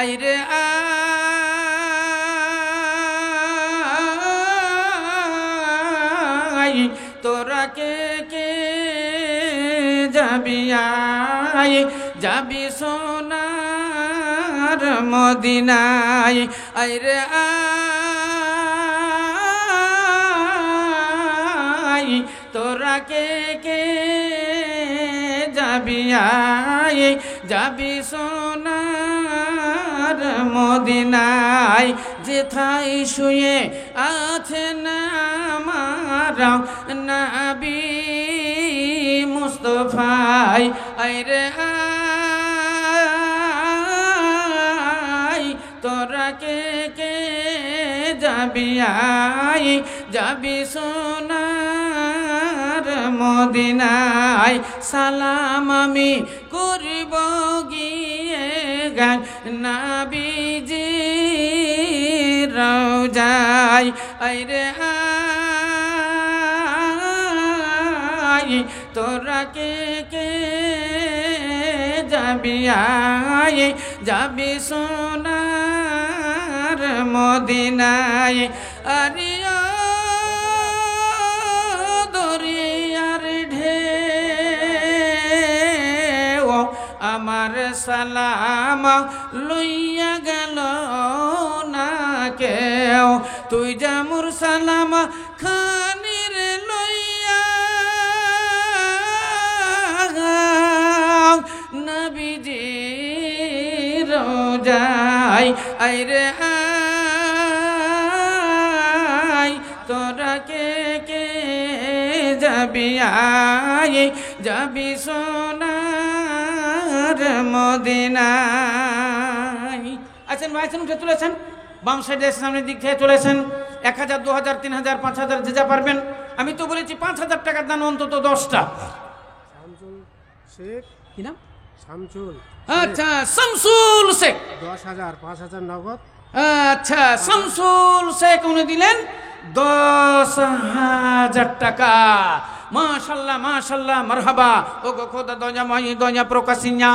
আইরে আই তোরা কে কে যাবি আই যাবি সোনার মদিনায় আইরে আই তোরা কে কে যাবি আই যাবি সোনার মদিনায় যেথায় শুয়ে আছেন আমার নবী মুস্তাফাই আইরে আই তোরা কে কে যাবি আই যাবি সোনার মদিনায় সালাম আমি করব গিয়ে গান নবীজি রওজায় আইরে আই তোরা কে কে যাবি আই যাবি সোনার মদিনায় আরিয়া দরিয়ার ঢেউ আমার সালাম লইয়া গেল না কেউ তুই যামুর সালাম খানির লইয়া নবীজি রওজায় আইরে আই তোরা কে কে যাবি আই যাবি সোনার মদিনায় আছেন ভাই আছেন উঠে চলেছেন বাম সাইডের সামনের দিক থেকে চলেছেন 1000 2000 3000 5000 যে যা পারবেন আমি তো বলেছি 5000 টাকার দান অন্তত 10টা শামসুল শেখ কি নাম শামসুল আচ্ছা শামসুল শেখ 10,000 5,000 নগদ আচ্ছা শামসুল শেখ উনি দিলেন 10,000 টাকা মাশাআল্লাহ মাশাআল্লাহ মারহাবা ও গো খোদা দয়া মাই দয়া প্রকাশিনা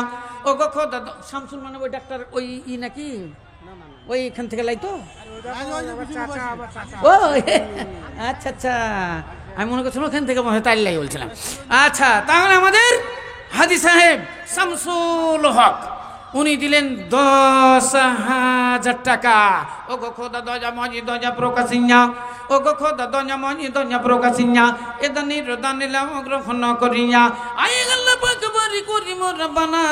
ও গো খোদা শামসুল মানে ওই ডাক্তার ওই ই নাকি ওইখান থেকে লাইতো ও আচ্ছা আচ্ছা আমি মনে করছিলাম ওখান থেকে তাই লাই বলছিলাম আচ্ছা তাহলে আমাদের হাজী সাহেব শামসুল হক উনি দিলেন 10,000 টাকা ও গো খোদা দয়া মাই দয়া প্রকাশিনা ও গো খোদা দয়া মাই দয়া প্রকাশিনা এদানি রদানিলাম গ্রহণ করিয়া আই আল্লাহ পাক বারি করি মোর রব্বানা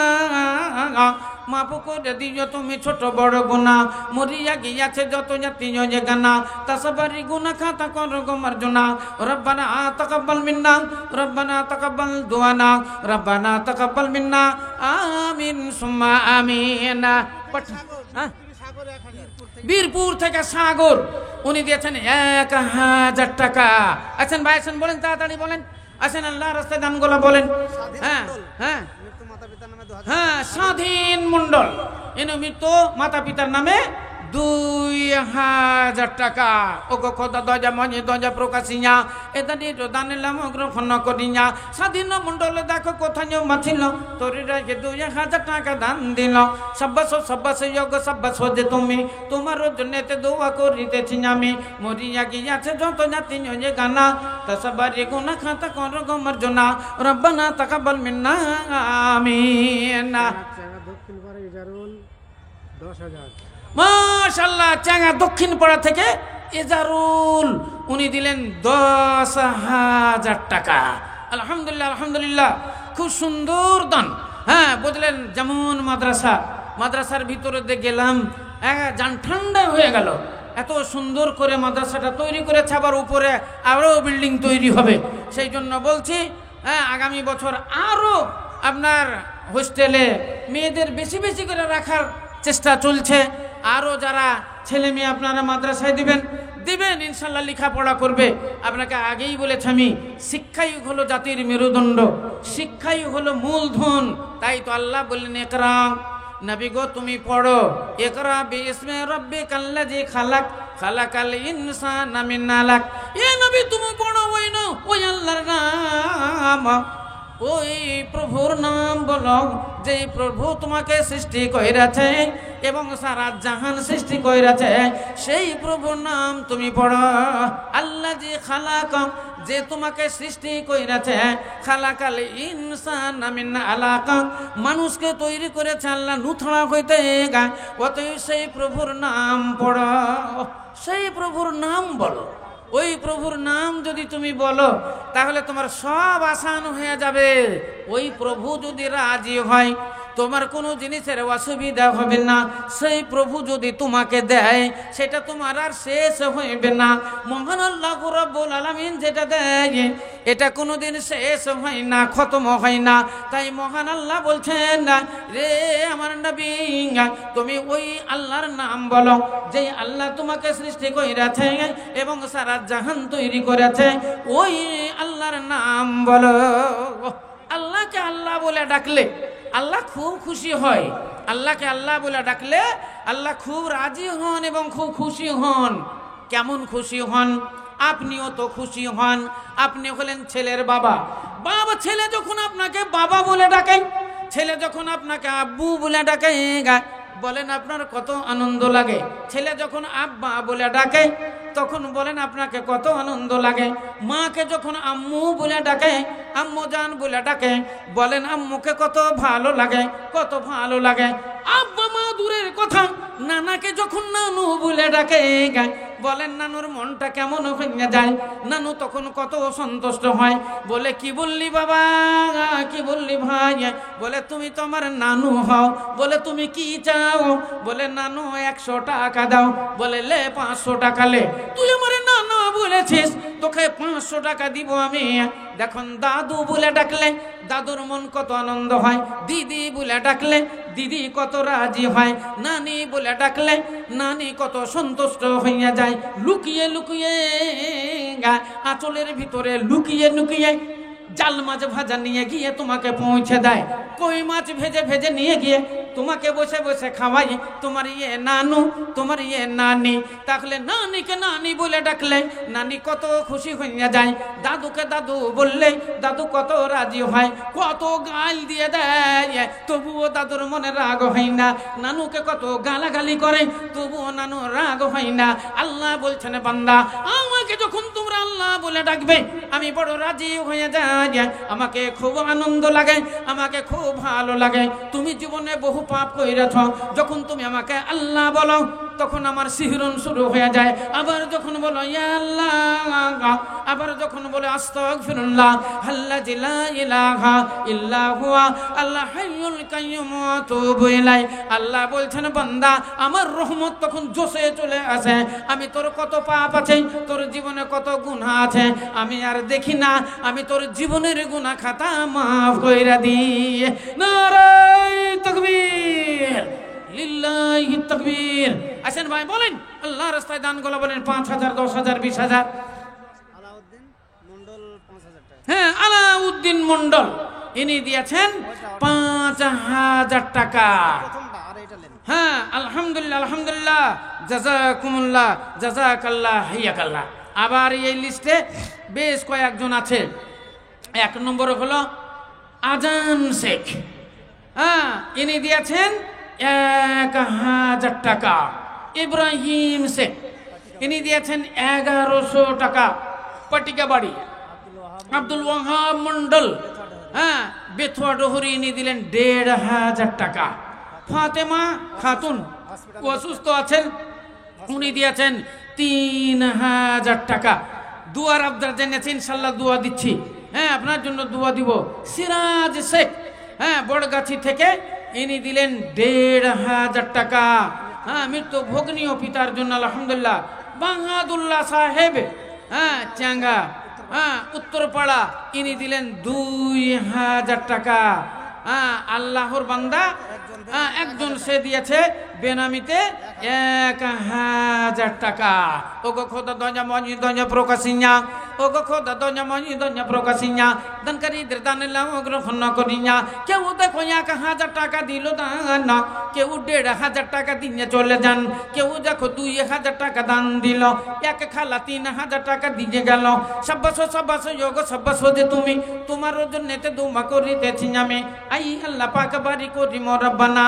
মাফ করে দিও তুমি ছোট বড় গুনাহ মরিয়া গিয়াছে যত জাতীয় যে গানা তাসবারি গুনাহ খাতা করো গো মার্জনা রব্বানা তাকাব্বাল মিন্না রব্বানা তাকাব্বাল দুআনা রব্বানা তাকাব্বাল মিন্না আমিন সুম্মা আমিন বীরপুর থেকে সাগর উনি দিয়েছেন 1000 টাকা আছেন ভাই আছেন বলেন তাড়াতাড়ি বলেন আছেন আল্লাহর রাস্তায় দানগুলো বলেন হ্যাঁ হ্যাঁ হ্যাঁ স্বাধীন মন্ডল এনে মৃত্যু মাতা পিতার নামে 2,000 টাকা ও গো খোদা দয়া মনি দয়া প্রকাশিয়া এদানি দানিলাম গ্রহণ করিয়া স্বাধীন মন্ডল দেখো কোথায় মাছিল তোরি রেখে 2,000 টাকা দান দিল সব্বাস সব্বাস যোগ সব্বাস যে তুমি তোমার জন্যতে দোয়া করিতেছি আমি মরিয়া গিয়াছে যত জাতি যে গানা তসবারি গুনাহ খাতা কর গো মার্জনা রব্বানা তাকাব্বাল মিন্না আমিন দক্ষিণ পাড়া ইজারুল 10,000 মাশাআল্লাহ চাঙ্গা দক্ষিণ পাড়া থেকে এজারুল উনি দিলেন 10,000 টাকা আলহামদুলিল্লাহ আলহামদুলিল্লাহ খুব সুন্দর দান হ্যাঁ বুঝলেন যেমন মাদ্রাসার ভিতরে গেলাম জান ঠান্ডা হয়ে গেল এত সুন্দর করে মাদ্রাসাটা তৈরি করেছে আবার উপরে আরো বিল্ডিং তৈরি হবে সেই জন্য বলছি হ্যাঁ আগামী বছর আরো আপনার হোস্টেলে মেয়েদের বেশি বেশি করে রাখার চেষ্টা চলছে আরো যারা ছেলে মেয়ে আপনারা মাদ্রাসায় দিবেন ইনশাআল্লাহ লেখাপড়া করবে আপনাকে আগেই বলেছি আমি শিক্ষাই হলো জাতির মেরুদণ্ড শিক্ষাই হলো মূলধন তাই তো আল্লাহ বললেন ইকরা নবী গো তুমি পড়ো ইকরা বিইসমি রাব্বিকাল্লাযী খালাক খালাকাল ইনসানা মিন আলাক এ নবী তুমি পড়ো ওই আল্লাহর নাম ওই প্রভুর নাম বলো যে প্রভু তোমাকে সৃষ্টি করেছে এবং সারা জাহান সৃষ্টি কইরাছে সেই প্রভুর নাম তুমি পড়ো। আল্লাহ জি খালাকম, যে তোমাকে সৃষ্টি কইরাছে, খালাকাল ইনসান মিন আলাকা, মানুষকে তৈরি করেছে আল্লাহ নুথড়া হইতে। অতএব সেই প্রভুর নাম পড়ো, সেই প্রভুর নাম বলো। ওই প্রভুর নাম যদি তুমি বলো তাহলে তোমার সব আসান হয়ে যাবে। ওই প্রভু যদি রাজি হয় তোমার কোনো জিনিসের অসুবিধা হবে না। সেই প্রভু যদি তোমাকে দেয় সেটা তোমার আর শেষ হইবে না। মহান আল্লাহ রাব্বুল আলামিন যেটা দেয় এটা কোনোদিন শেষ হয় না, খতম হয় না। তাই মহান আল্লাহ বলছেন, রে আমার নবী, তুমি ওই আল্লাহর নাম বলো যেই আল্লাহ তোমাকে সৃষ্টি করেছে এবং সারা জাহান তৈরি করেছে। ওই আল্লাহর নাম বলো। আল্লাহকে আল্লাহ বলে ডাকলে আল্লাহ খুব খুশি হয়। আল্লাহকে আল্লাহ বলে ডাকলে আল্লাহ খুব রাজি হন এবং খুব খুশি হন। কেমন খুশি হন? আপনিও তো খুশি হন। আপনি হলেন ছেলের বাবা। বাবা ছেলে যখন আপনাকে বাবা বলে ডাকে, ছেলে যখন আপনাকে আব্বু বলে ডাকে, বলেন আপনার কত আনন্দ লাগে। ছেলে যখন আব্বা বলে ডাকে তখন বলেন আপনাকে কত আনন্দ লাগে। মাকে যখন আম্মু বলে ডাকে, আম্মু জান বলে ডাকে, বলেন আম্মুকে কত ভালো লাগে, কত ভালো লাগে। আব্বা মা দূরের কথা, নানাকে যখন নানু বলে ডাকে, বলেন নানুর মনটা কেমন হয়ে যায়। নানু তখন কত সন্তুষ্ট হয়। বলে কি বললি বাবা, কি বললি ভাই? বলে তুমি তো আমার নানু হও। বলে তুমি কি চাও? বলে নানু 100 টাকা দাও। বলে লে 500 টাকা লে। তুই আমার নানু বলেছিস, তোকে 500 টাকা দিব আমি। দেখুন দাদু বলে ডাকলে দাদুর মন কত আনন্দ হয়। দিদি বলে ডাকলে দিদি কত রাজি হয়। নানি বলে ডাকলে নানি কত সন্তুষ্ট হইয়া যায়। লুকিয়ে লুকিয়ে আঁচলের ভিতরে লুকিয়ে লুকিয়ে জাল মাছ ভাজা নিয়ে গিয়ে তোমাকে পৌঁছে দেয়। কই মাছ ভেজে ভেজে নিয়ে গিয়ে তোমাকে বসে বসে খাওয়াই তোমার নানু, তোমার নানি। তাহলে নানিকে নানি বলে ডাকলে নানি কত খুশি হইয়া যায়। দাদুকে দাদু বললে দাদু কত রাজি হয়, কত গাল দিয়ে দেয়, তবুও দাদুর মনে রাগ হয় না। নানুকে কত গালাগালি করে, তবুও নানু রাগ হয় না। আল্লাহ বলছেন বান্দা, আমাকে যখন তোমরা আল্লাহ বলে ডাকবে আমি বড় রাজি হয়ে যাই। আমাকে খুব আনন্দ লাগে, আমাকে খুব ভালো লাগে। তুমি জীবনে বহু পাপ কইরাছ, যখন তুমি আমাকে আল্লাহ বলো তখন আমার শিহরণ শুরু হয়ে যায়। আবার যখন বলো ইয়া আল্লাহ, আবার যখন বলে আস্তাগফিরুল্লাহ আল্লাযী লা ইলাহা ইল্লা হুয়া আল হাইয়ুল কাইয়্যুম ওয়া আতুবু ইলাইহি। আল্লাহ বলছেন বান্দা আমার রহমত তখন জোশে চলে আসে। আমি তোর কত পাপ আছে, তোর জীবনে কত গুনাহ আছে আমি আর দেখি না, আমি তোর জীবনের গুনাহ খাতা মাফ কইরা দিই। নারায়ে তাকবীর, লিল্লাহি তাকবীর। আসেন ভাই বলেন আল্লাহ রাস্তায় দান গুলো বলেন 5,000, 10,000, 20,000। আলাউদ্দিন মন্ডল 5,000 টাকা। হ্যাঁ, আলাউদ্দিন মন্ডল ইনি দিয়েছেন 5,000 টাকা। প্রথমটা আর এটা নেন। হ্যাঁ, আলহামদুলিল্লাহ আলহামদুলিল্লাহ, জাযাকুমুল্লাহ, জাযাকাল্লাহ, হাইয়াকাল্লাহ। আবার এই লিস্টে বেশ কয়েকজন আছে। 1 নম্বর হলো আজান শেখ। হ্যাঁ, ইনি দিয়েছেন 1,000 টাকা। ইব্রাহিম শেখ ইনি দিয়েছেন 1100 টাকা। পটিকা বাড়ি আব্দুল ওয়াহাব মন্ডল, হ্যাঁ, বেথুয়া ডোহরি ইনি দিলেন 1,500 টাকা। ফাতেমা খাতুন অসুস্থ আছেন, উনি দিয়েছেন 3,000 টাকা। দুয়ার আবদার জেনেছি, ইনশাল্লাহ দোয়া দিচ্ছি। হ্যাঁ, আপনার জন্য দোয়া দিব। সিরাজ শেখ, হ্যাঁ, বড়গাছি থেকে ইনি দিলেন 1,500 টাকা। হ্যাঁ, মৃত্যু ভগ্নীয় পিতার জন্য আলহামদুলিল্লাহ। বাহাদুল্লাহ সাহেব, হ্যাঁ, চাঙ্গা, হ্যাঁ, উত্তরপাড়া, ইনি দিলেন 2,000 টাকা। হ্যাঁ, আল্লাহর বান্দা, হ্যাঁ, একজন সে দিয়েছে বেনামিতে 1,000 টাকা। ওগো খোদা দঞ্জা মজি দঞ্জা প্রকাশিয়া, ওগো খোদা দঞ্জা মজি দঞ্জা প্রকাশিয়া, দানকারীদের দান গ্রহণ করিয়া। কেউ দেখো 1,000 টাকা দিল দান, কেউ 1,500 টাকা দিয়ে চলে যান, কেউ দেখো 2,000 টাকা দান দিল, এক খালা 3,000 টাকা দিয়ে গেল। সাব্বাস সাব্বাস যোগো সাব্বাস যে তুমি, তোমার জন্যতে দুমা করিতেছি আমি। আই আল্লাহ পাক বাড়ি করি মরাব্বানা।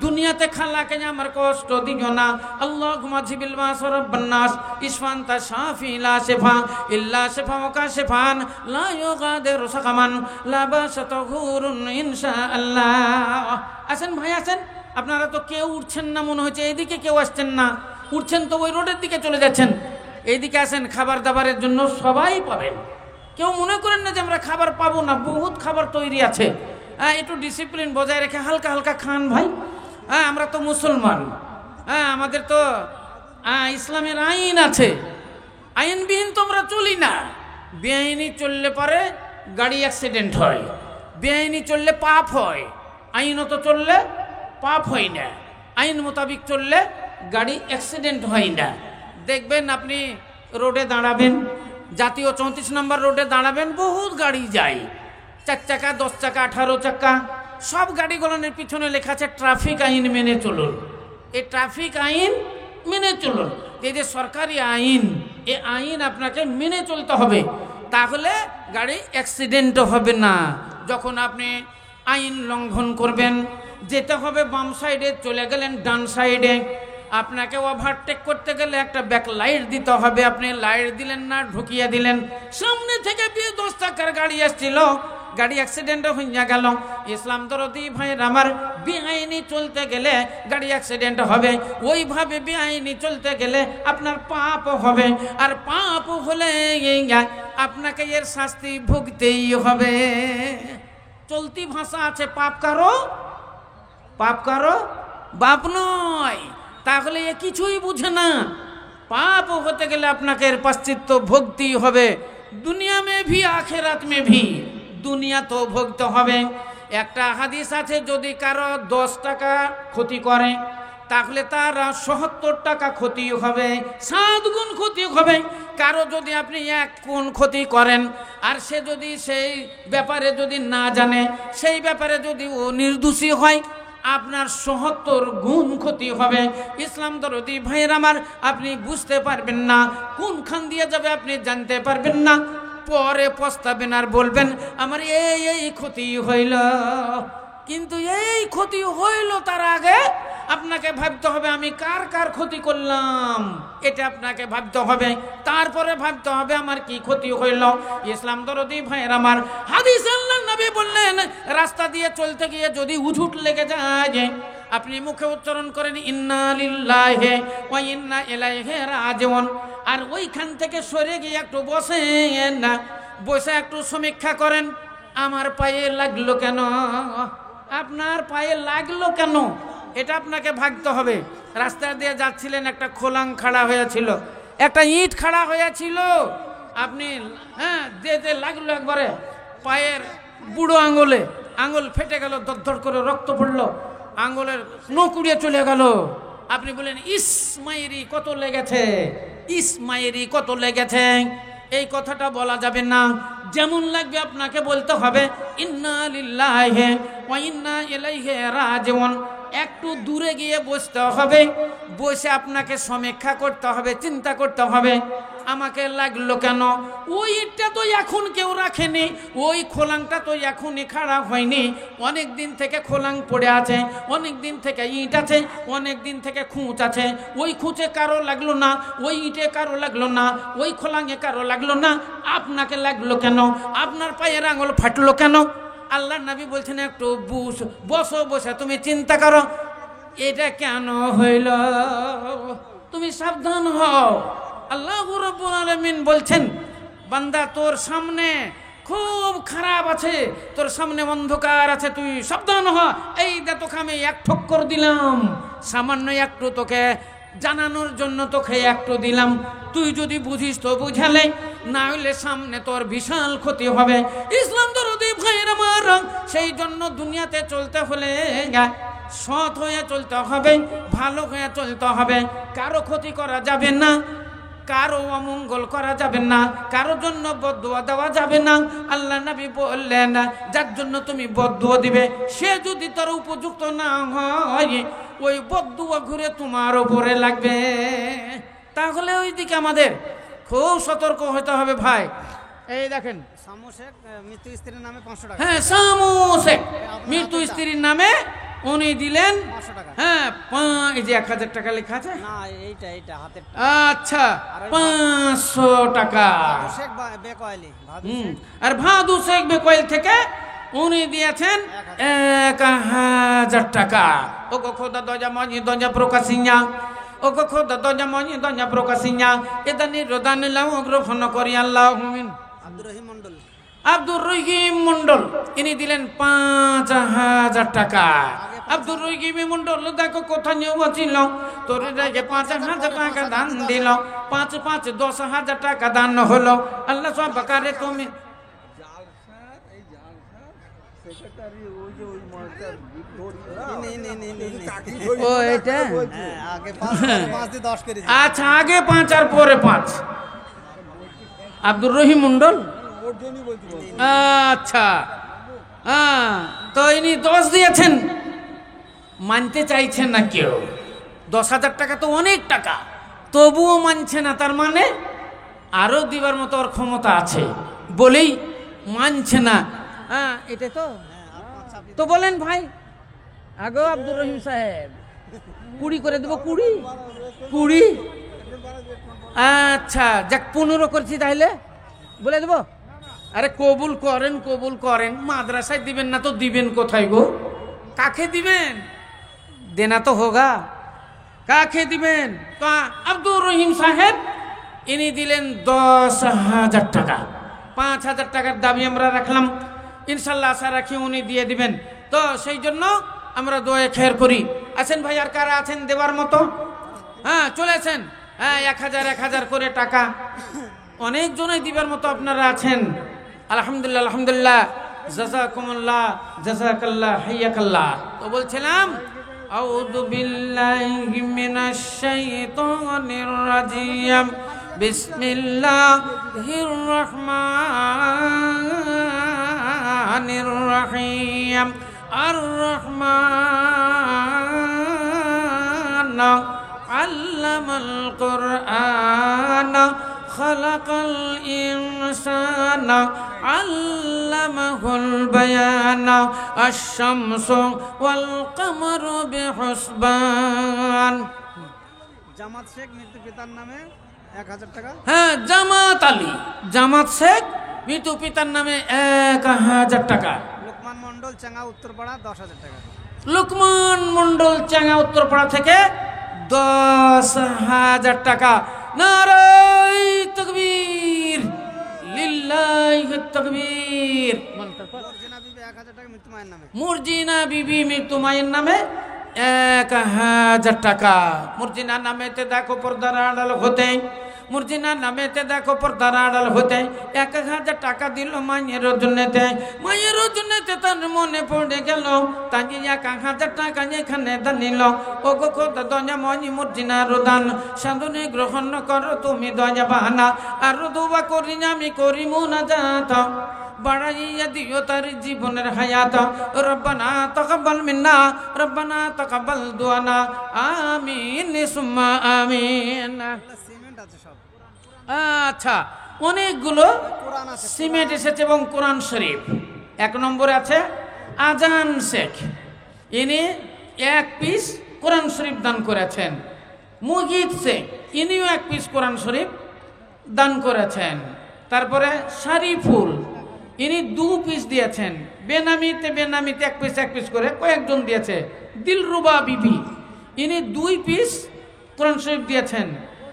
দুনিয়াতে খালাকে আমার কষ্ট দিও না। আল্লাহুম্মা জিবিল বাস রাব্বান নাস ইশফান তা শাফি লা শিফা ইল্লা শিফাউকা শিফান লা ইউগাদিরু সাকামান লা বাসা তাহুরুন ইনশাআল্লাহ। আসেন ভাই আসেন, আপনারা তো কেউ উঠছেন না, মনে হচ্ছে এইদিকে কেউ আসছেন না, উঠছেন তো ওই রোডের দিকে চলে যাচ্ছেন। এইদিকে আসেন, খাবার দাবারের জন্য সবাই পাবেন। কেউ মনে করেন না যে আমরা খাবার পাবো না, বহুত খাবার তৈরি আছে। একটু ডিসিপ্লিন বজায় রেখে হালকা হালকা খান ভাই। আমরা তো মুসলমান, আমাদের তো ইসলামের আইন আছে, আইনবিহীন তো আমরা চলি না। বেআইনি চললে পরে গাড়ি অ্যাক্সিডেন্ট হয়, বেআইনি চললে পাপ হয়, আইনত চললে পাপ হয় না, আইন মোতাবিক চললে গাড়ি অ্যাক্সিডেন্ট হয় না। দেখবেন আপনি রোডে দাঁড়াবেন, জাতীয় 34 নম্বর রোডে দাঁড়াবেন, বহুত গাড়ি যায়, 4 চাকা 10 চাকা 18 চাকা, সব গাড়িগুলোর পিছনে লেখা আছে ট্রাফিক আইন মেনে চলুন। এই ট্রাফিক আইন মেনে চলুন, এই যে সরকারি আইন, এই আইন আপনাকে মেনে চলতে হবে, তাহলে গাড়ি অ্যাক্সিডেন্টও হবে না। যখন আপনি আইন লঙ্ঘন করবেন, যেতে হবে বাম সাইডে, চলে গেলেন ডান সাইডে। আপনাকে ওভারটেক করতে গেলে একটা ব্যাক লাইট দিতে হবে, আপনি লাইট দিলেন না, ঢুকিয়ে দিলেন, সামনে থেকে 10 চাকার গাড়ি আসছিল, গাড়ি অ্যাক্সিডেন্ট হইয়া গেল। ইসলাম দরদি ভাইয়ের আমার, বেআইনি চলতে গেলে গাড়ি অ্যাক্সিডেন্ট হবে, ওইভাবে বেআইনি চলতে গেলে আপনার পাপ হবে, আর পাপ হলে আপনাকে এর শাস্তি ভুগতেই হবে। চলতি ভাষা আছে, পাপ কারো পাপ কারো বাপ নয়। তাহলে এ কিছুই বুঝে না। পাপ হতে গেলে আপনাকে এর পাশ্চিত্য ভুগতেই হবে, দুনিয়া মে ভি আখিরাত মে ভি, দুনিয়া তো ভুগতে হবে। একটা হাদিস আছে, যদি কারো 10 টাকা ক্ষতি করে তাহলে তার ৭০ টাকা ক্ষতি হবে, 7 গুণ ক্ষতি হবে। কারো যদি আপনি 1 গুণ ক্ষতি করেন, আর সে যদি সেই ব্যাপারে যদি না জানে, সেই ব্যাপারে যদি ও নির্দোষী হয়, আপনার ৭০ গুণ ক্ষতি হবে। ইসলাম দরদি ভাইয়ের আমার, আপনি বুঝতে পারবেন না, কোনখান দিয়ে যাবে আপনি জানতে পারবেন না, পরে পস্তাবেন আর বলবেন আমার এই ক্ষতি হইল। কিন্তু এই ক্ষতি হইল তার আগে আপনাকে ভাবতে হবে আমি কার কার ক্ষতি করলাম, এটা আপনাকে ভাবতে হবে, তারপরে ভাবতে হবে আমার কি ক্ষতি হইল। ইসলাম দরদি ভাইয়ের আমার, হাদিস আল্লাহর নবী বললেন, রাস্তা দিয়ে চলতে গিয়ে যদি উঠুট লেগে যায়, আপনি মুখে উচ্চারণ করেন ইন্না লিল্লাহি ওয়া ইন্না ইলাইহি রাজিউন, আর ওইখান থেকে সরে গিয়ে একটু বসেন না, বসে একটু সমীক্ষা করেন, আমার পায়ে লাগলো কেন, আপনার পায়ে লাগলো কেন, এটা আপনাকে ভাবতে হবে। রাস্তা দিয়ে যাচ্ছিলেন, একটা খোলাং খাড়া হয়েছিল, একটা ইট খাড়া হয়েছিল, আপনি যেতে লাগলো একবারে পায়ের বুড়ো আঙুলে, আঙুল ফেটে গেল, দরদর করে রক্ত পড়লো, আঙুলের নখ উড়িয়ে চলে গেল। আপনি বলেন ইস মায়েরি কত লেগেছে, ইস মায়েরি কত লেগেছে। এই কথাটা বলা যাবে না, যেমন লাগবে আপনাকে বলতে হবে ইন্না লিল্লাহি ওয়া ইন্না ইলাইহি রাজিউন। একটু দূরে গিয়ে বসতে হবে, বসে আপনাকে সমীক্ষা করতে হবে, চিন্তা করতে হবে আমাকে লাগলো কেন, ওই ইটটা তো এখন কেউ রাখেনি, ওই খোলাংটা তো এখনই খাড়া হয়নি, অনেক দিন থেকে খোলাং পড়ে আছে, অনেক দিন থেকে ইট আছে, অনেক দিন থেকে খুঁচ আছে, ওই খুঁচে কারো লাগলো না, ওই ইটে কারো লাগলো না, ওই খোলাঙে কারো লাগলো না, আপনাকে লাগলো কেন, আপনার পায়ের আঙুল ফাটলো কেন। আল্লাহর নবী বলছেন একটু বসো, বসে তুমি চিন্তা করো এটা কেন হইল, তুমি সাবধান হও। আল্লাহ রাব্বুল আলামিন বলছেন, বান্দা তোর সামনে খুব খারাপ আছে, তোর সামনে অন্ধকার আছে, তুই সাবধান হ। এই দে তোকে আমি 1 ঠক্কর দিলাম, সামান্য একটু তোকে জানানোর জন্য তোকে একটু দিলাম, তুই যদি বুঝিস তো বুঝালে, না হইলে সামনে তোর বিশাল ক্ষতি হবে। ইসলাম দরদি ভাইয়ের আমার, সেই জন্য দুনিয়াতে চলতে হলে সৎ হয়ে চলতে হবে, ভালো হয়ে চলতে হবে, কারো ক্ষতি করা যাবে না, কারো অমঙ্গল করা যাবে না, কারো জন্য বদদুয়া দেওয়া যাবে না। আল্লাহ নবী বললেন, যার জন্য তুমি বদদুয়া দিবে সে যদি তোর উপযুক্ত না হয়, ওই বদদুয়া ঘুরে তোমার উপরে লাগবে। তাহলে ওই দিকে আমাদের খুব সতর্ক হতে হবে ভাই। এই দেখেন শামু শেখ মৃত্যু স্ত্রীর নামে 500 টাকা। হ্যাঁ, শামু শেখ মৃত্যু স্ত্রীর নামে উনি দিলেন 500 টাকা। হ্যাঁ এই যে 1000 টাকা লেখা আছে, না এইটা হাতের আচ্ছা 500 টাকা। শেখ বেকওয়ালি ভাদু হুম, শেখ আর ভাদু শেখ বেকোয়েল থেকে উনি দিয়েছেন 1000 টাকা। ও গো খোদা দজা মজি দজা প্রকাশিয়া, ও গো খোদা দজা মজি দজা প্রকাশিয়া, এটা নিরদান লাও গ্রহণ করি আল্লাহুমিন। আব্দুর রহিম মন্ডল আব্দুর রহিম মন্ডল ইনি দিলেন 5000 টাকা। আব্দুর রহিম মন্ডল দেখো কোথায় বছিল, তোর রেখে 5000 টাকা দান দিল, 5 5 10,000 টাকা দান হলো। আল্লাহ সব বাকারে তুমি ও এটা হ্যাঁ আগে 5 দিয়ে 10 করে আচ্ছা, আগে 5 আর পরে 5। আব্দুর রহিম মন্ডল, আচ্ছা তো ইনি 10 দিয়েছেন, মানতে চাইছেন না কেউ। 10,000 টাকা তো অনেক টাকা, তবুও মানছে না, তার মানে আরো দিবার মতো ওর ক্ষমতা আছে বলেই মানছে না। এটা তো বলেন ভাই, আগো আব্দুর রহিম সাহেব 20 করে দেবো, 20। আচ্ছা যাক 15 করছি, তাহলে বলে দেবো। আরে কবুল করেন, মাদ্রাসায় দিবেন না তো দিবেন কোথায় গো? কাকে দিবেন? দেনা তো হোগা, কাকে দিবেন? তো আব্দুর রহিম সাহেব ইনি দিলেন 10,000 টাকা। 5,000 টাকার দাবি আমরা রাখলাম, ইনশাল্লাহ আশা রাখি উনি দিয়ে দিবেন। তো সেই জন্য আমরা দোয়া খেয়ার করি। আছেন ভাই, আর কারা আছেন দেওয়ার মতো? হ্যাঁ চলেছেন, হ্যাঁ 1000 করে টাকা অনেক জনই দিবার মতো আপনারা আছেন। আলহামদুলিল্লাহ আলহামদুলিল্লাহ, জাযাকুমুল্লাহ জাযাকাল্লাহ হাইয়াকাল্লাহ। তো বলছিলাম আউযু বিল্লাহি মিনাশ শাইতানির রাজিম, বিসমিল্লাহির রহমানির রহিম। আর রহমান আল্লামাল কুরআন খালাকাল ইনসানা আল্লামাহুল বায়ানা আশ-শামসু ওয়াল কামারু বিহুসবান। জামাত শেখ মৃত্যু পিতার নামে 1000 টাকা। হ্যাঁ জামাত আলী, জামাত শেখ মৃত্যু পিতার নামে 1000 টাকা। লোকমান মন্ডল চাঙ্গা উত্তরপাড়া 10,000 টাকা। লোকমান মন্ডল চাঙ্গা উত্তরপাড়া থেকে 10,000 টাকা। নারায়ে তাকবীর, লিল্লাহি তাকবীর। মর্জিনা বিবি 1000 টাকা মৃত্যু মায়ের নামে। মুরজিনা বিবি মৃত্যু মায়ের নামে 1000 টাকা। মুরজিনা নামেতে দেখো পর্দার আড়াল হতে, মুরজিনা নামেতে দেখো পর্দার আড়াল হতে 1000 টাকা দিল মায়ের জন্যতে। মায়ের জন্যতে তার মনে পড়ে গেল, তাই 1000 টাকা এখানে দান নিল। ও গো খোদা দয়া মনি মুরজিনার দান সাধনে গ্রহণ করো তুমি দয়া বাহানা। আর দোয়া করি আমি করি মুনাজাত, বাড়াইয়া দিও তার জীবনের হায়াত। রব্বানা তাকাব্বাল মিন্না, রব্বানা তাকাব্বাল দুআনা, আমিন সুম্মা আমিন। সিমেন্ট আছে সব। আচ্ছা, অনেকগুলো কোরআন আছে। সিমেন্ট এসেছে এবং কোরআন শরীফ। 1 নম্বরে আছে আজান শেখ, ইনি 1 পিস কোরআন শরীফ দান করেছেন। মুজিদ শেখ ইনিও 1 পিস কোরআন শরীফ দান করেছেন। তারপরে শারিফুল ইনি 2 পিস দিয়েছেন। বেনামিতে 1 পিস করে কয়েকজন দিয়েছে। দিলরুবা বিবি ইনি 2 পিস কোরআন শরীফ দিয়েছেন।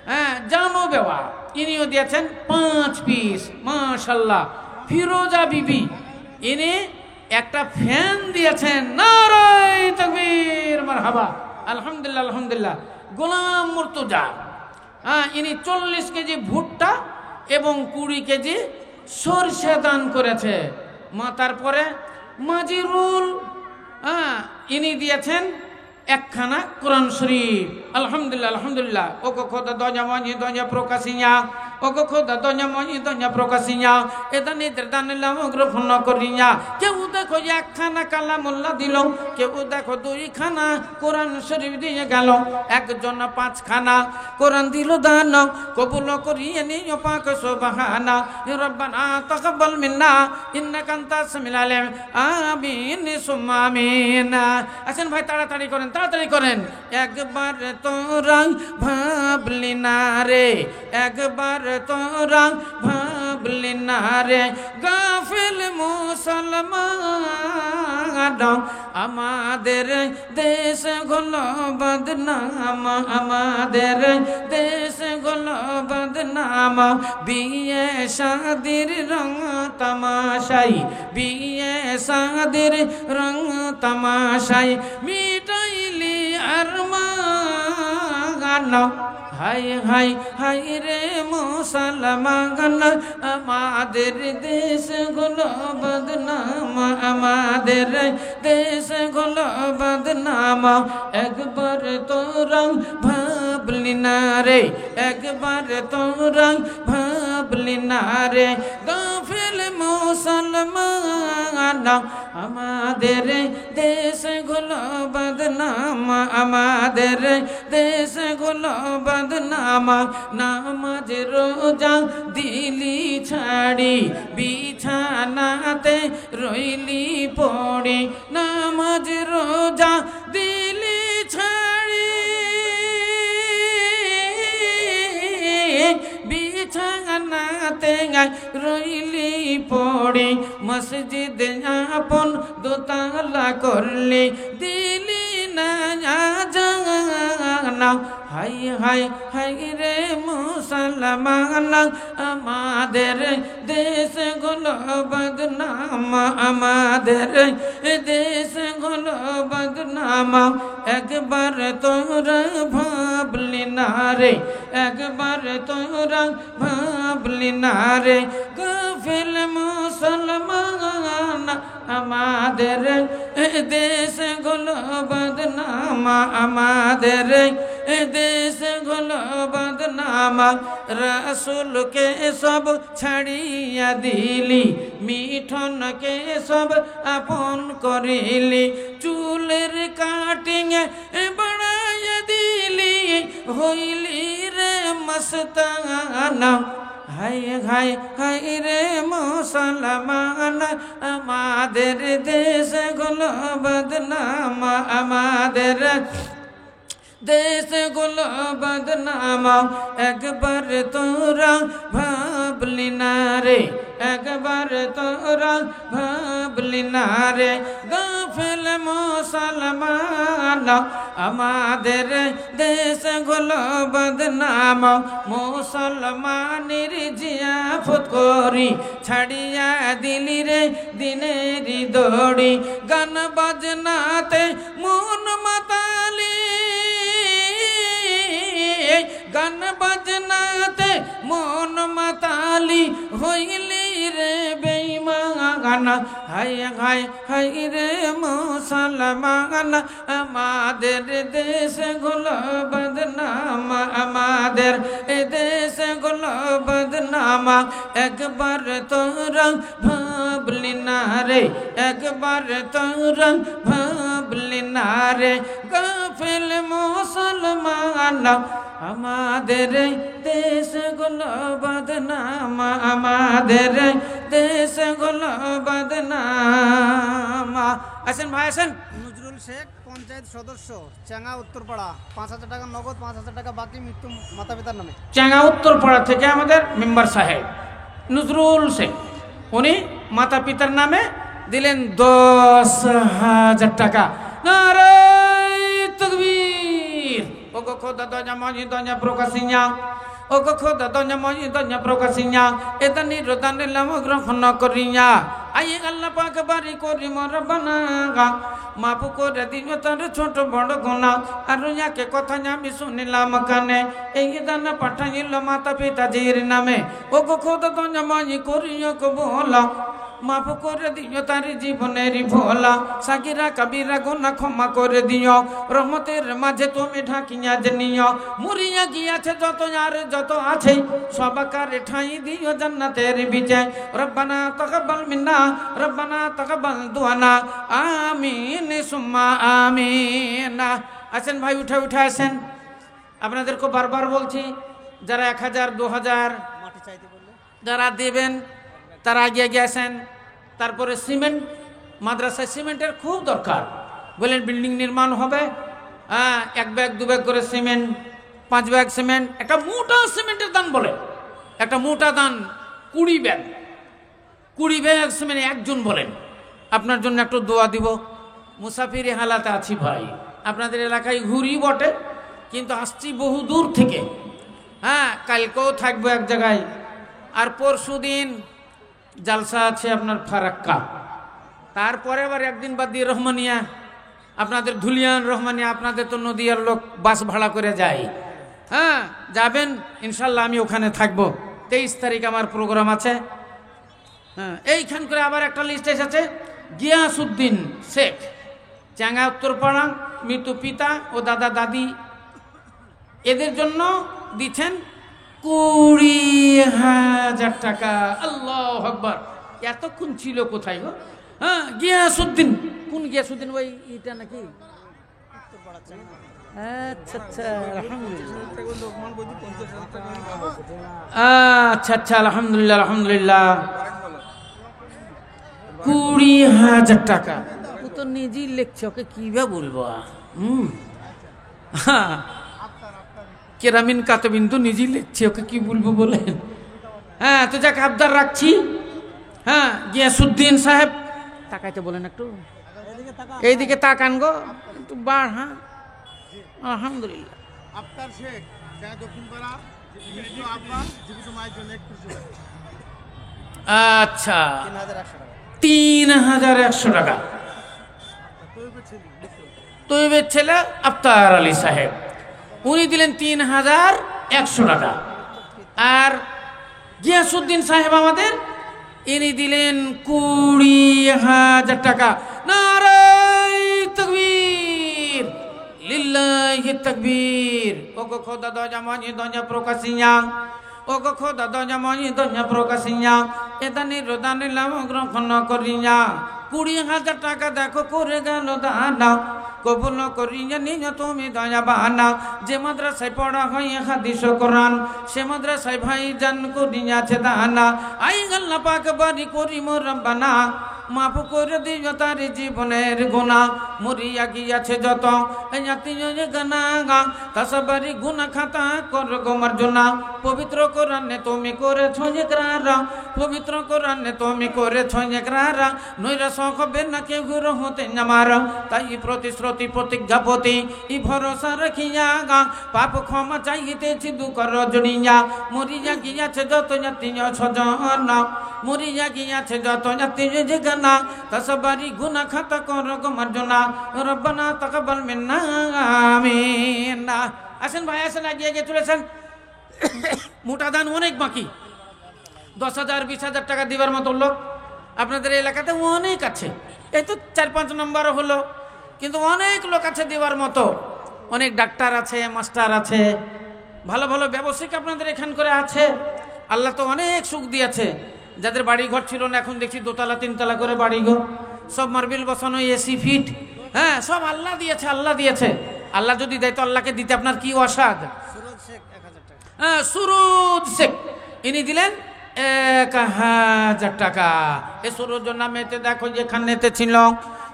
হ্যাঁ জানো বেওয়া ইনিও দিয়েছেন 5 পিস, মাশাআল্লাহ। ফিরোজা বিবি ইনি একটা ফ্যান দিয়েছেন। নারায়ে তাকবীর, মারহাবা, আলহামদুলিল্লাহ আলহামদুলিল্লাহ। গোলাম মুর্তজা ইনি 40 কেজি ভুট্টা এবং 20 কেজি সরষে দান করেছে। তারপরে মাজিরুল ইনি দিয়েছেন 1 খানা কোরআন শরীফ। আলহামদুলিল্লাহ আলহামদুলিল্লাহ। ও খোদা দয়া মনি দয়া প্রকাশিয়া, ও ওগো খোদা দয়া মহি দয়া প্রকাশিয়া এ দানিদের দান লাম গ্রহণ করিয়া কেউ দেখো একখানা কালামুল্লাহ দিল কেউ দেখো দুইখানা কোরআন শরীফ দিয়ে গেল একজন পাঁচখানা কোরআন দিল দান কবুল করিয়ে নিও পাক সুবহানা রব্বানা তাকাব্বাল মিন্না ইন্নাকা আনতাস সামিউল আলিম আমিন সুম্মা আমিন আসেন ভাই তাড়াতাড়ি করেন একবার তোরা ভাবলি না রে একবার তোরা ভাবলি না রে গাফিল মুসলমান আমাদের দেশ হলো বদনাম আমাদের দেশ হলো বদনাম বিয়ে শাদির রং তামাশাই বিয়ে শাদির রং তামাশাই মিটাইলি আরমান হাই হাই হাই রে মুসলমান আমাদের দেশ গুলো বদনাম আমাদের দেশ গুলো বদনাম একবার তোরা ভাবলি না রে একবার তোরা ভাবলি না রে গাফিল মুসলমান আমাদের দেশ গুলো বদনাম আমাদের দেশ গুলো বদনাম নামাজ রোজা দিলি ছাড়ি বিছানাতে রইলি পড়ি নামাজ রোজা দিলি ছাড়ি বিছানাতে রইলি পড়ি মসজিদ আপন দোতলা করলি দিলি না জানা হাই হাই হাই রে মুসলমান আমাদের দেশ গুলো বদনাম আমাদের দেশ গুলো বদনাম একবার তোরা ভাবলি না রে একবার তোরা ভাবলি না রে গাফিল মুসলমান আমাদের দেশ গুলো বদনাম আমাদের দেশ গুলো বদনাম রাসূলকে সব ছাড়িয়া দিলি মিঠনকে সব আপন করিলি চুলের কাটিং বাড়াইয়া দিলি হইলি রে মস্তানা হাই হাই হাই রে মুসলমান আমাদের দেশ গুলো বদনাম আমাদের দেশ গুলো বদনাম একবার তোরা ভাবলি না রে একবার তোরা ভাবলি না রে গাফিল মুসলমান আমাদের দেশ গুলো বদনাম মুসলমানের জিয়াফত করি ছাড়িয়া দিলি রে দিনের দড়ি গান বাজনাতে মন মাতালি গান বাজনাতে মন মাতালি হইলি রে বেঈমান হাই হাই হাই রে মুসলমান আমাদের দেশ গুলো বদনাম আমাদের দেশ গুলো বদনাম একবার তোরা ভাবলি না রে একবার তোরা ভাবলি না রে গাফিল মুসলমান আমাদের দেশ গুলো বদনাম আমাদের দেশ গুলো বদনাম আসেন ভাই আসেন নজরুল শেখ পঞ্চায়েত সদস্য চাঙ্গা উত্তরপাড়া 5,000 টাকা নগদ 5,000 টাকা বাকি মৃত্যু মাতা পিতার নামে চাঙ্গা উত্তরপাড়া থেকে আমাদের মেম্বার সাহেব নজরুল শেখ উনি মাতা পিতার নামে দিলেন 10,000 টাকা নারে তাকবীর ওগো খোদা দয়া মহি দয়া প্রকাশিয়া ওগো খোদা দয়া মহি দয়া প্রকাশিয়া এটা নিরদান লাম গ্রহণ করিয়া আই আল্লাহ পাক বাড়ি করি মোর বানাগা মাফ করে দিও তার ছোট বড় গুণা আর ইয়াকে কথা আমি শুনিলাম কানে এই দান পাঠাইল মাতা পিতাজির নামে ওগো খোদা দয়া মহি করিও কবুল মাফ করে দিও তার জীবনের ভোলা, সাকিরা কবিরা গুনাহ ক্ষমা করে দিও, রহমতের মাঝে তুমি ঢাকিয়া নিও, মুরিয়া গিয়াছে যত আর যত আছে সবাকার ঠাই দিও জান্নাতের বিজে। রব্বানা তাকাব্বাল মিন্না, রব্বানা তাকাব্বাল দুআনা, আমিন সুম্মা আমিন। আসেন ভাই, উঠে উঠে আসেন। আপনাদেরকে বারবার বলছি, যারা 1000 2000 মাটি চাইতে বললে যারা দেবেন তারা এগিয়ে গিয়েছেন। তারপরে সিমেন্ট, মাদ্রাসায় সিমেন্টের খুব দরকার। বলেন বিল্ডিং নির্মাণ হবে, হ্যাঁ 1 ব্যাগ 2 ব্যাগ করে সিমেন্ট, 5 ব্যাগ সিমেন্ট, একটা মোটা সিমেন্টের দান বলে, একটা মোটা দান 20 ব্যাগ, 20 ব্যাগ সিমেন্ট একজন বলেন। আপনার জন্য একটু দোয়া দিব। মুসাফিরি হালাতে আছি ভাই, আপনাদের এলাকায় ঘুরি বটে, কিন্তু আসছি বহু দূর থেকে। হ্যাঁ, কালকেও থাকবো এক জায়গায়, আর পরশু দিন জালসা আছে আপনার ফারাক্কা, তারপরে আবার একদিন বাদ দিয়ে রহমানিয়া, আপনাদের ধুলিয়ান রহমানিয়া। আপনাদের তো নদীয়ার লোক বাস ভাড়া করে যায়। হ্যাঁ যাবেন ইনশাল্লাহ, আমি ওখানে থাকবো। 23 তারিখ আমার প্রোগ্রাম আছে। হ্যাঁ, এইখান করে আবার একটা লিস্ট এসেছে, গিয়াসউদ্দিন শেখ, চাঙ্গা উত্তরপাড়া, মৃত পিতা ও দাদা দাদি, এদের জন্য দিচ্ছেন 20,000 টাকা। আল্লাহু আকবার। এতক্ষণ ছিল কোথায় গো? হ্যাঁ, গিয়াসউদ্দিন। কোন গিয়াসউদ্দিন? ওই এটা নাকি? উত্তরপাড়া চাঙ্গা। আচ্ছা আচ্ছা, আলহামদুলিল্লাহ। আচ্ছা আচ্ছা, আলহামদুলিল্লাহ আলহামদুলিল্লাহ। 20,000 টাকা। ও তো নিজেই লিখছে, ওকে কিভাবে বলবো? হ্যাঁ, কেরামিন কাতবিন তো নিজেই লিখছে, ওকে কি বলবো বলেন? হ্যাঁ, তো যাকে আবদার রাখছি। হ্যাঁ, গিয়াসউদ্দিন সাহেব, তাকাইতে বলেন একটু, এইদিকে তাকান গো একটু বাড়। হ্যাঁ, আলহামদুলিল্লাহ। আফতার শেখ, দক্ষিণপাড়া, আব্বাস জীবিত মায়ের জন্য 31 আচ্ছা, 3,100 টাকা। 3,100 টাকা। তৈবের ছেলে আফতার আলী সাহেব, উনি দিলেন 3,100 টাকা। আর গিয়াসউদ্দিন সাহেব আমাদের, ইনি দিলেন 20,000 টাকা। নারায়ে তাকবীর, লিল্লাহি তাকবীর। ওগো খোদা দয়া মানি দয়া প্রকাশিয়া, ওগো খোদা দয়া মানি দয়া প্রকাশিয়া, এদানি রোদানি লাম গ্রহণ করিয়া। 20,000 টাকা দেখো করে গেল দানা, কবুল করিয়া নিজ তুমি দয়া বানা। যে মাদ্রাসায় পড়া হয় হাদিস ও কোরআন, সে মাদ্রাসায় ভাই জান করিয়াছে দানা। আই আল্লাহ পাক বাড়ি করি মোর রব্বানা, মাফ করে দিও তার জীবনের গুনাহ। মরিয়া গিয়াছে যত গানা, তাসাবারি গুনাহ খাতা কর গো মার্জনা। পবিত্র কোরআনে তুমি করেছো ইকরার, পবিত্র কোরআনে তুমি করেছো ইকরার। নৈরা শখ হবে না কেউ হতে আমার, তাই প্রতিশ্রুতি প্রতিজ্ঞাপতি ই ভরসা রাখিয়া পাপ ক্ষমা চাইতেছি দুঃখ রজনিয়া। মরিয়া গিয়াছে যত জাতীয় স্বজন, মরিয়া গিয়াছে যত জাতীয় জিগানা, তাসাবারি গুনাহ খাতা কর গো মার্জনা। রব্বানা তাকাব্বাল মিন্না, আমিন। আসেন ভাই আসেন, এগিয়ে এগিয়ে চলেছেন। মোটা দান অনেক বাকি, 10,000 20,000 টাকা দিবার মতো লোক আপনাদের এলাকাতে অনেক আছে। এই তো 4-5 নম্বর হলো, কিন্তু অনেক লোক আছে দেওয়ার মতো। অনেক ডাক্তার আছে, মাস্টার আছে, ভালো ভালো ব্যবসায়িক আপনাদের এখান করে আছে। আল্লাহ তো অনেক সুখ দিয়েছে। যাদের বাড়ি ঘর ছিল না, এখন দেখছি 2তলা 3তলা করে বাড়ি ঘর, সব মার্বেল বসানো, এসি ফিট। হ্যাঁ, সব আল্লাহ দিয়েছে, আল্লাহ দিয়েছে। আল্লাহ যদি দেয় তো আল্লাহকে দিতে আপনার কি অসাধ। সুরজ শেখ 1,000 টাকা। হ্যাঁ, সুরজ শেখ, ইনি দিলেন 1,000 টাকা। এ সুরজ নামেতে দেখো যেখানেতে ছিল,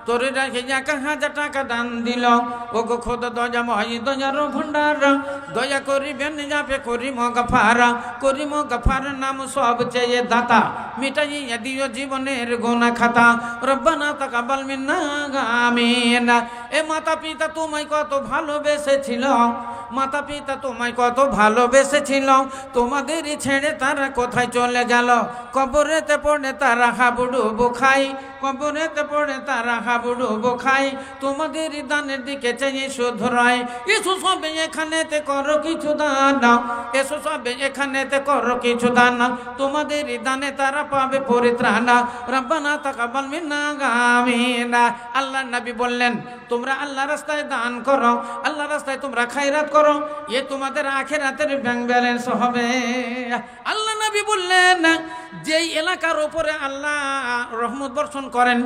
তোর রেখে 1,000 টাকা দান দিল। ও গো খোদা দয়া মহি দয়ার ভণ্ডার, দয়া করিবেন যাবে করিম গফার। করিম গফার নাম সবচেয়ে দাতা, মিটাইয়া দিও জীবনের গুনাহ খাতা। রব্বানা তাকাব্বাল মিন্না, আমিন। এ মাতা পিতা তোমায় কত ভালোবেসেছিল, মাতা পিতা তোমায় কত ভালোবেসেছিল, তোমাদেরই ছেড়ে তারা কোথায় চলে গেল। কবরেতে পড়ে তারা হাবুডুবু খাই, কবরেতে পড়ে তারা হাবুডুবু খাই, তোমাদেরই দানের দিকে চেয়ে শুধু রয়। এসো সবে এখানেতে করো কিছু দান, এসো সবে এখানেতে করো কিছু দান, তোমাদেরই দানে তারা পাবে পরিত্রাণ। রব্বানা তাকাব্বাল মিন্না আমিনা। আল্লাহ নবী বললেন তোমরা আল্লাহ রাস্তায় দান করো, আল্লাহ রাস্তায় তোমরা খায়রাত করো, এ তোমাদের আখিরাতের ব্যাংক ব্যালেন্স হবে। আল্লাহ নবী বললেন যেই এলাকার উপরে আল্লাহ রহমত বর্ষণ করেন,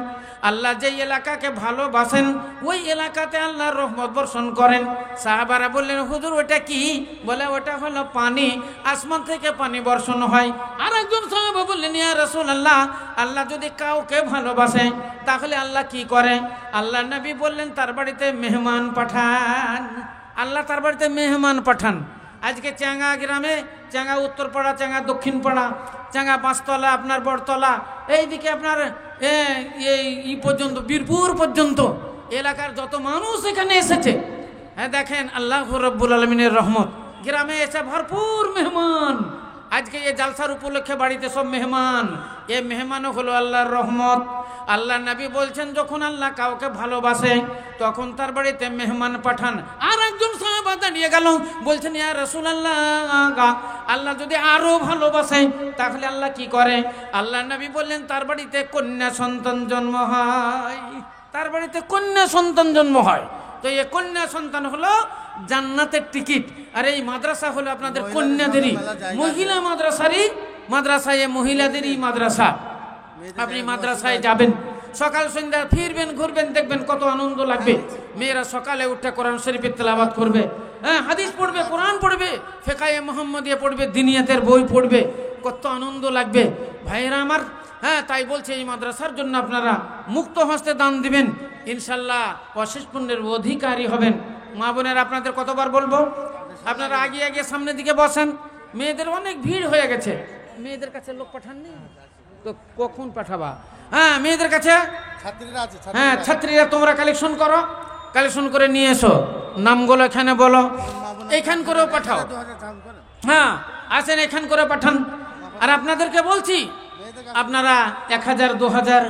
আল্লাহ যেই এলাকাকে ভালোবাসেন ওই এলাকাতে আল্লাহ রহমত বর্ষণ করেন। সাহাবারা বললেন হুজুর ওটা কি? বলে ওটা হলো পানি, আসমান থেকে পানি বর্ষণ হয়। আর একজন সাহাবা বললেন ইয়া রাসূলুল্লাহ, আল্লাহ যদি কাউকে ভালোবাসে তাহলে আল্লাহ কি করে? আল্লাহ নবী বললেন তার বাড়িতে মেহমান পাঠান। আল্লাহ তার বাড়িতে মেহমান পাঠান। আজকে চাঙ্গা গ্রামে, চাঙ্গা উত্তরপাড়া, চাঙ্গা দক্ষিণপাড়া, চাঙ্গা পাঁচতলা, আপনার বড়তলা, এইদিকে আপনার এই পর্যন্ত বীরপুর পর্যন্ত এলাকার যত মানুষ এখানে এসেছে, হ্যাঁ দেখেন আল্লাহ রব্বুল আলমিনের রহমত, গ্রামে এসে ভরপুর মেহমান। আজকে এই জালসার উপলক্ষে বাড়িতে সব মেহমান, এ মেহমানও হলো আল্লাহর রহমত। আল্লাহ নবী বলছেন যখন আল্লাহ কাউকে ভালোবাসে তখন তার বাড়িতে মেহমান পাঠান। আর একজন সাহাবা দাঁড়িয়ে গেল, বলছেন ইয়া রাসূলুল্লাহ, আল্লাহ যদি আরো ভালোবাসে তাহলে আল্লাহ কি করে? আল্লাহ নবী বললেন তার বাড়িতে কন্যা সন্তান জন্ম হয়, তার বাড়িতে কন্যা সন্তান জন্ম হয়। তো এই কন্যা সন্তান হলো জান্নাতের টিকিট। আর এই মাদ্রাসা হলো আপনাদের কন্যাদেরই, মহিলা মাদ্রাসায় মহিলাদেরই মাদ্রাসা। আপনি মাদ্রাসায় যাবেন, সকাল সন্ধ্যা ফিরবেন, ঘুরবেন, দেখবেন কত আনন্দ লাগবে। মেয়েরা সকালে উঠে কোরআন শরীফের তেলাওয়াত করবে, হ্যাঁ হাদিস পড়বে, কোরআন পড়বে, ফিকহে মুহাম্মাদিয়া পড়বে, দিনিয়াতের বই পড়বে, কত আনন্দ লাগবে ভাইয়েরা আমার। হ্যাঁ তাই বলছে এই মাদ্রাসার জন্য আপনারা মুক্ত হস্তে দান দিবেন, ইনশাল্লাহ অশেষ পুণ্যের অধিকারী হবেন। মা বোনেরা আপনাদের কতবার বলবো, আপনারা আগিয়ে আগিয়ে সামনের দিকে বসেন। মেয়েদের অনেক ভিড় হয়ে গেছে, মেয়েদের কাছে লোক পাঠাননি তো কখন পাঠাবা? হ্যাঁ মেয়েদের কাছে ছাত্রীরা আছে, হ্যাঁ ছাত্রীরা তোমরা কালেকশন করো, কালেকশন করে নিয়ে এসো, নামগুলো এখানে বলো, এখান করেও পাঠাও। হ্যাঁ আসেন এখান করে পাঠান। আর আপনাদেরকে বলছি আপনারা 1000, 2000,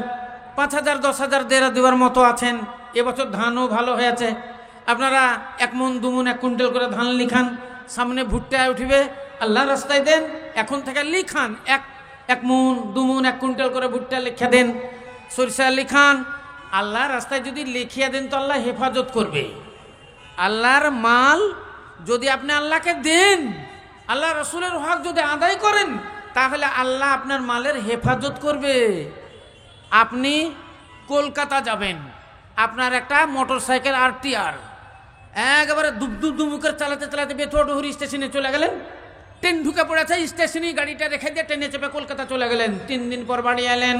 5000, 10,000 দেওয়ার মতো আছেন। এবছর ধানও ভালো হয়েছে, আপনারা 1 মণ 2 মণ 1 কুইন্টাল করে ধান লিখান, সামনে ভুট্টা উঠবে, আল্লাহ রাস্তায় দেন। এখন থেকে লিখান 1 মণ 2 মণ 1 কুইন্টাল করে ভুট্টা লিখে দেন, সরিষা লিখান। আল্লাহ রাস্তায় যদি লিখিয়ে দেন তো আল্লাহ হেফাজত করবে। আল্লাহর মাল যদি আপনি আল্লাহকে দেন, আল্লাহ রসুলের হক যদি আদায় করেন, তাহলে আল্লাহ আপনার মালের হেফাজত করবে। আপনি কলকাতা যাবেন, আপনার একটা মোটরসাইকেল RTR একেবারে দুমুখের চালাতে চালাতে বেথুয়াডুহুরি স্টেশনে চলে গেলেন, ট্রেন ঢুকে পড়েছে স্টেশনে, গাড়িটা রেখে দিয়ে ট্রেনে চেপে কলকাতা চলে গেলেন। 3 দিন পর বাড়ি এলেন,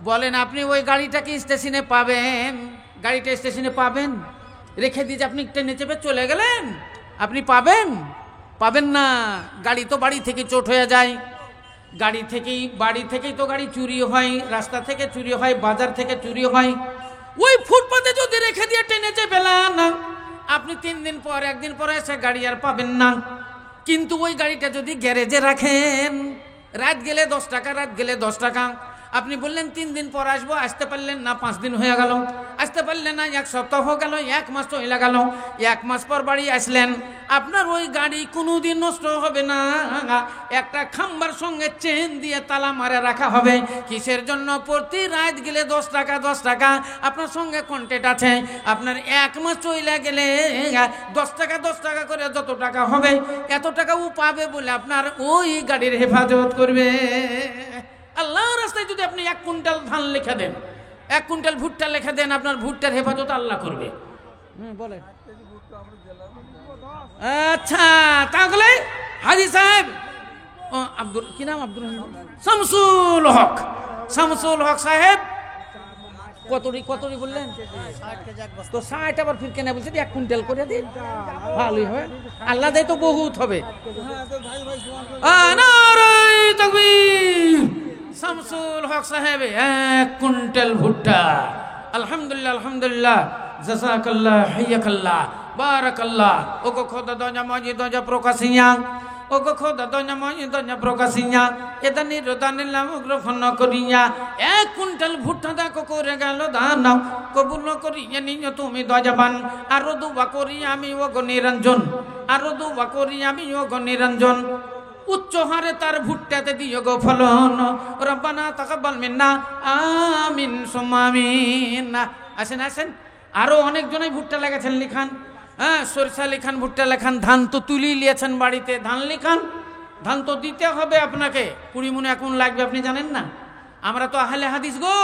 বলেন আপনি ওই গাড়িটাকে স্টেশনে পাবেন? গাড়িটা স্টেশনে পাবেন? রেখে দিয়ে আপনি ট্রেনে চেপে চলে গেলেন, আপনি পাবেন? পাবেন না। গাড়ি তো বাড়ি থেকে চোট হয়ে যায়, বাড়ি থেকেই তো গাড়ি চুরি হয়, রাস্তা থেকে চুরি হয়, বাজার থেকে চুরি হয়। ওই ফুটপাতে যদি রেখে দিয়ে ট্রেনে চেপেলেন, আপনি 3 দিন পর 1 দিন পরে এসে গাড়ি আর পাবেন না। কিন্তু ওই গাড়িটা যদি গ্যারেজে রাখেন, রাত গেলে 10 টাকা, রাত গেলে 10 টাকা। আপনি বললেন 3 দিন পর আসবো, আসতে পারলেন না, 5 দিন হয়ে গেল, আসতে পারলেন না, 1 সপ্তাহ হয়ে গেল, 1 মাস তো হয়ে গেল। 1 মাস পর বাড়ি আসলেন, আপনার ওই গাড়ি কোনোদিন নষ্ট হবে না, একটা খাম্বার সঙ্গে চেন দিয়ে তালা মারে রাখা হবে। কিসের জন্য? প্রতি রাত গেলে 10 টাকা 10 টাকা আপনার সঙ্গে কন্ট্যাক্ট আছে। আপনার 1 মাস চলে গেলে 10 টাকা 10 টাকা করে যত টাকা হবে এত টাকা ও পাবে বলে আপনার ওই গাড়ির হেফাজত করবে। আল্লাহর রাস্তায় যদি আপনি 1 কুইন্টাল ধান লিখে দেন, 1 কুইন্টাল ভুট্টা লিখে দেন, আপনার ভুট্টার হেফাজত আল্লাহ করবে। বলে আচ্ছা তাহলে হাজি সাহেব আব্দুল কি নাম? আব্দুল শামসুল হক, শামসুল হক সাহেব কতরি বললেন? 60 কেজি এক বস্তা। তো 60 আবার ফির কেন বলছে 1 কুইন্টাল করে দিন, ভালোই হবে, আল্লাহ দেয় তো বহুত হবে। নারায়ে তাকবীর। শামসুল হক সাহেব 1 কুইন্টাল ভুট্টা, আলহামদুলিল্লাহ আলহামদুলিল্লাহ। জাযাকাল্লাহ হাইয়াকাল্লাহ বারাকাল্লাহ। ও গো খোদা দঞ্জা মজি দঞ্জা প্রকাশিয়া, ও গো খোদা দঞ্জা মজি দঞ্জা প্রকাশিয়া, এটা নিরদানিলাম গ্রহণ করিয়া 1 কুইন্টাল ভুট্টা দেখো করে গেল দান, কবুল করিয়া নিও তুমি দয়াবান। আরো দুবা করি আমি ও গো নিরঞ্জন, আরো দুবা করি আমি ও গো নিরঞ্জন। উচ্চ হারে তার ভুট্টাতে দিও গো ফলন, রব্বানা তাকাব্বাল মিন্না আমিন সুম্মা আমিন। আসেন আসেন, আরো অনেকজনই ভুট্টা লাগাছেন, লিখান। হ্যাঁ, সরিষা লিখান, ভুট্টা লেখান, ধান তো তুলি লিয়েছেন বাড়িতে, ধান লিখান। ধান তো দিতে হবে আপনাকে, 20 মণ এখন লাগবে, আপনি জানেন না? আমরা তো আহলে হাদিস গো।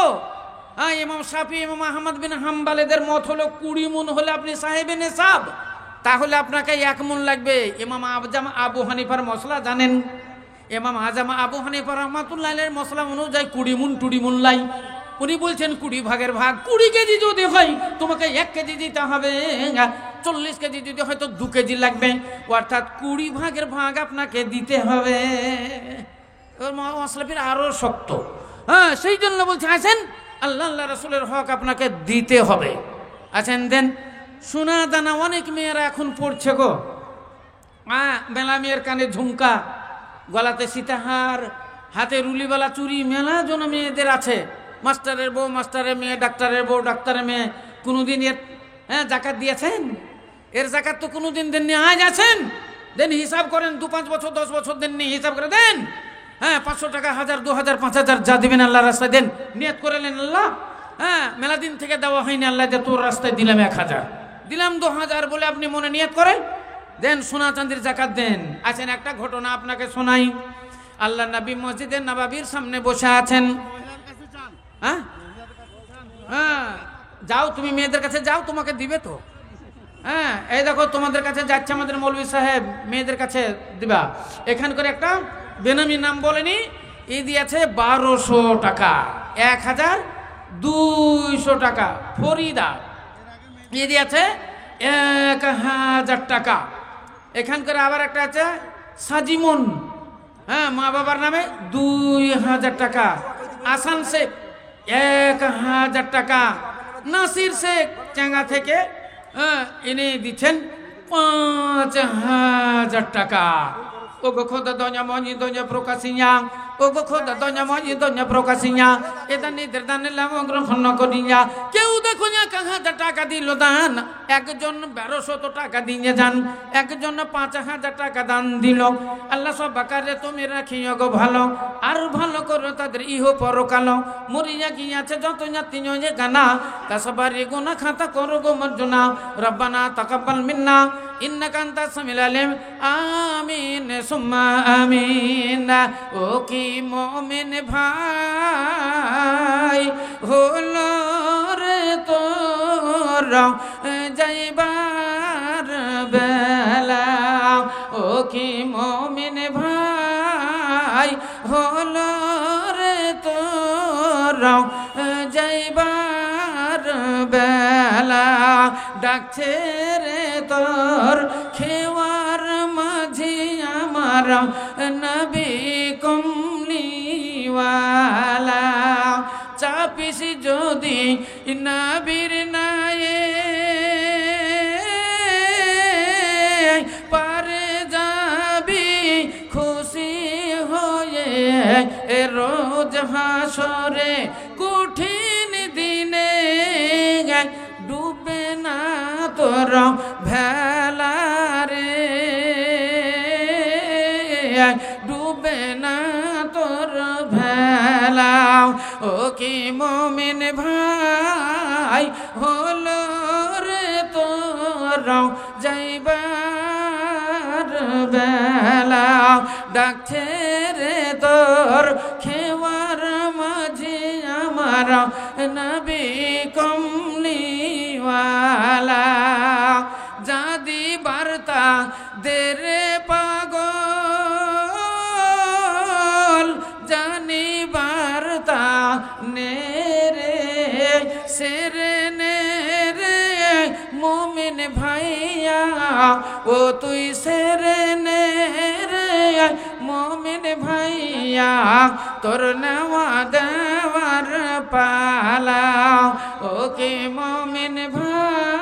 হ্যাঁ, ইমাম শাফি, ইমাম আহমদ বিন হাম্বলেদের মত হলো 20 মণ হলে আপনি সাহেবে নেশাব, তাহলে আপনাকে 1 মণ লাগবে। ইমাম আজম আবু হানিফার মশলা জানেন? ইমাম আজম আবু হানিফা রাহমাতুল্লাহ আলাইহির মশলা অনুযায়ী 20 মণ 20 মণ লাই। উনি বলছেন 20 ভাগের ভাগ, 20 কেজি যদি হয় তোমাকে 1 কেজি দিতে হবে, 40 কেজি যদি হয় তো 2 কেজি লাগবে, অর্থাৎ 20 ভাগের ভাগ আপনাকে দিতে হবে। মশলা ফির আরো শক্ত। হ্যাঁ, সেই জন্য বলছে আসেন, আল্লাহ আল্লাহ রাসূলের হক আপনাকে দিতে হবে। আছেন দেন। সোনা দানা অনেক মেয়েরা এখন পড়ছে গো। মেলা মেয়ের কানে ঝুমকা, গলাতে সীতাহার, হাতে রুলিওয়ালা চুড়ি, মেলা জন মেয়েদের আছে। মাস্টারের বউ মাস্টারের মেয়ে, ডাক্তারের বউ ডাক্তারের মেয়ে। কোনোদিন এর জাকাত দিয়েছেন? এর জাকাত তো কোনোদিন দেননি, আজ আছেন দেন, হিসাব করেন। 2-5 বছর 10 বছর দেননি, হিসাব করে দেন। হ্যাঁ, 500 টাকা, 1000, 2000, 5000 যা দিবেন আল্লাহর রাস্তায় দেন। নিয়ত করে নেন আল্লাহ, হ্যাঁ মেলা দিন থেকে দেওয়া হয়নি, আল্লাহ যে তোর রাস্তায় দিলাম 1000, দিলাম 2000 বলে আপনি মনে নিয়ত করেন, দেন সোনা চাঁদির জাকাত দেন। আছেন, একটা ঘটনা আপনাকে শোনাই। আল্লাহ নবী মসজিদে নববীর সামনে বসে আছেন। হ্যাঁ হ্যাঁ, যাও তুমি মেয়েদের কাছে যাও, তোমাকে দিবে তো। হ্যাঁ, এই দেখো তোমাদের কাছে যাচ্ছে আমাদের মৌলভী সাহেব, মেয়েদের কাছে দিবা। এখানকার একটা বেনামি নাম বলেনি, এই দিয়েছে 1200 টাকা, 1200 টাকা। ফরিদা এই দিয়েছে 1000 টাকা। এখানকার আবার একটা আছে সাজিমন, হ্যাঁ মা বাবার নামে 2000 টাকা। আসান শেখ 1000 টাকা। নাসির শেখ চাঙ্গা থেকে এনে দিচ্ছেন 5000 টাকা। ও গো খোদা দঞ্জা মজি দঞ্জা প্রকাশিয়া, ও গো খোদা দঞ্জা মজি দঞ্জা প্রকাশিয়া, এটা নিদের দানে লাভ গ্রহণ করিয়া। কেউ দেখো 1000 টাকা দিল দান, একজন 1200 টাকা দিয়ে যান, একজন 5000 টাকা দান দিল। আল্লাহ সব বাকারে তুমি রাখিও গো ভালো, আর ভালো করো তাদের ইহ পরকাল। মরিয়া গিয়াছে যত জাতি যে গানা, তা সবারই গুনাহ খাতা করো গো মার্জনা। রব্বানা তাকাব্বাল মিন্না ইন্নাকা আনতাস সামিউল আলিম আমিন সুম্মা আমিন। ও কি মুমিন ভাই হলো রে তোর যাইবার বেলা, ও কি মুমিন ভাই হলো রে তোর যাইবার বেলা। ডাকছে রে তোর খেওয়ার মাঝি আমার নবী কমলিওয়ালা। চাপিস যদি নবীর নায়ে পারে যাবি খুশি হয়ে রোজ হাসরে কঠিন দিনে। ডুবে না তোর ভেলা রে, ডুবে না তোর ভেলা। ও কি মুমিন ভাই হলো রে তোর যাইবার বেলা। ডাকছে রে তোর খেওয়ার মাঝে আমার নবী কমলিওয়ালা। যাদি বার্তা দেরে পাগল, জানি বার্তা নে রে সেরে নে রে মুমিন ভাইয়া ও তুই সেরে নে রে মোমেন ভাইয়া তোর নেওয়া দেওয়ার পালা ওকে মোমেন ভাই